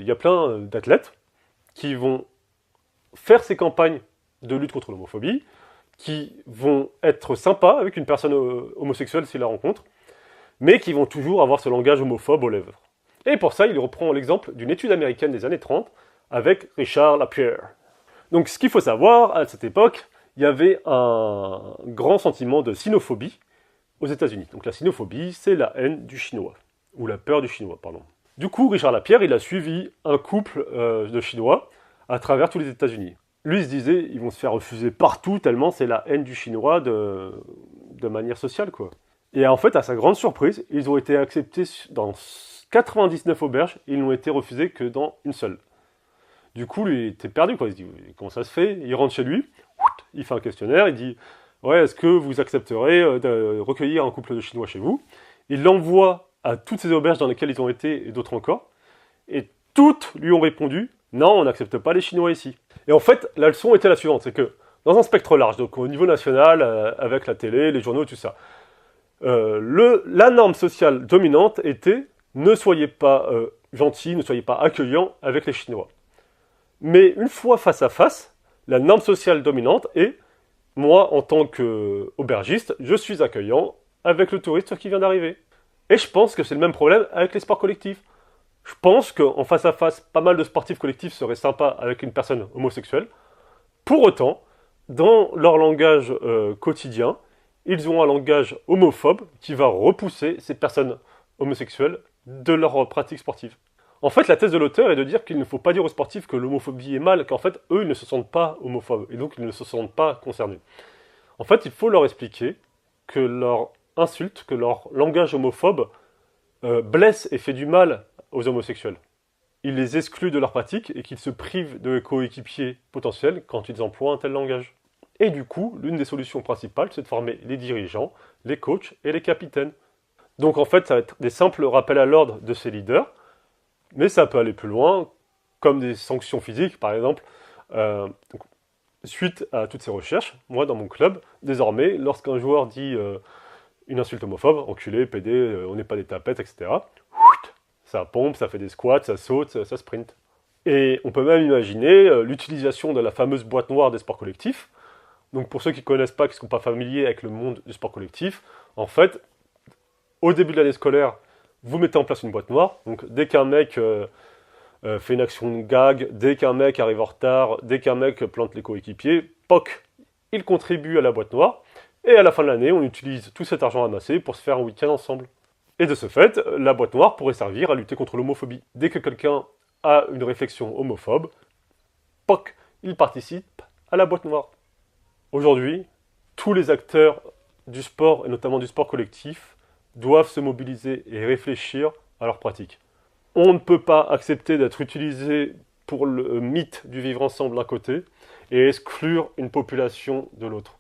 Il y a plein d'athlètes qui vont faire ces campagnes de lutte contre l'homophobie, qui vont être sympas avec une personne homosexuelle s'ils la rencontrent, mais qui vont toujours avoir ce langage homophobe aux lèvres. Et pour ça, il reprend l'exemple d'une étude américaine des années 30 avec Richard Lapierre. Donc ce qu'il faut savoir, à cette époque, il y avait un grand sentiment de sinophobie aux États-Unis. Donc la sinophobie, c'est la haine du chinois, ou la peur du chinois, pardon. Du coup, Richard Lapierre, il a suivi un couple de Chinois à travers tous les États-Unis. Lui, il se disait, ils vont se faire refuser partout, tellement c'est la haine du chinois de manière sociale, quoi. Et en fait, à sa grande surprise, ils ont été acceptés dans 99 auberges, et ils n'ont été refusés que dans une seule. Du coup, lui, il était perdu, quoi. Il se dit, comment ça se fait? Il rentre chez lui, il fait un questionnaire, il dit, ouais, est-ce que vous accepterez de recueillir un couple de Chinois chez vous? Il l'envoie à toutes ces auberges dans lesquelles ils ont été, et d'autres encore, et toutes lui ont répondu, non, on n'accepte pas les Chinois ici. Et en fait, la leçon était la suivante, c'est que, dans un spectre large, donc au niveau national, avec la télé, les journaux, tout ça, la norme sociale dominante était, ne soyez pas gentils, ne soyez pas accueillants avec les Chinois. Mais une fois face à face, la norme sociale dominante est, moi, en tant qu'aubergiste, je suis accueillant avec le touriste qui vient d'arriver. Et je pense que c'est le même problème avec les sports collectifs. Je pense qu'en face à face, pas mal de sportifs collectifs seraient sympas avec une personne homosexuelle. Pour autant, dans leur langage quotidien, ils ont un langage homophobe qui va repousser ces personnes homosexuelles de leur pratique sportive. En fait, la thèse de l'auteur est de dire qu'il ne faut pas dire aux sportifs que l'homophobie est mal, qu'en fait, eux, ils ne se sentent pas homophobes, et donc ils ne se sentent pas concernés. En fait, il faut leur expliquer que leur insulte, que leur langage homophobe blesse et fait du mal aux homosexuels. Il les exclut de leur pratique et qu'ils se privent de coéquipiers potentiels quand ils emploient un tel langage. Et du coup, l'une des solutions principales, c'est de former les dirigeants, les coachs et les capitaines. Donc en fait, ça va être des simples rappels à l'ordre de ces leaders, mais ça peut aller plus loin, comme des sanctions physiques, par exemple. Donc, suite à toutes ces recherches, moi, dans mon club, désormais, lorsqu'un joueur dit une insulte homophobe, enculé, pédé, on n'est pas des tapettes, etc., ça pompe, ça fait des squats, ça saute, ça sprint. Et on peut même imaginer l'utilisation de la fameuse boîte noire des sports collectifs. Donc pour ceux qui ne connaissent pas, qui ne sont pas familiers avec le monde du sport collectif, en fait, au début de l'année scolaire, vous mettez en place une boîte noire. Donc dès qu'un mec fait une action de gag, dès qu'un mec arrive en retard, dès qu'un mec plante les coéquipiers, POC, il contribue à la boîte noire. Et à la fin de l'année, on utilise tout cet argent amassé pour se faire un week-end ensemble. Et de ce fait, la boîte noire pourrait servir à lutter contre l'homophobie. Dès que quelqu'un a une réflexion homophobe, POC, il participe à la boîte noire. Aujourd'hui, tous les acteurs du sport, et notamment du sport collectif, doivent se mobiliser et réfléchir à leur pratique. On ne peut pas accepter d'être utilisé pour le mythe du vivre ensemble d'un côté et exclure une population de l'autre.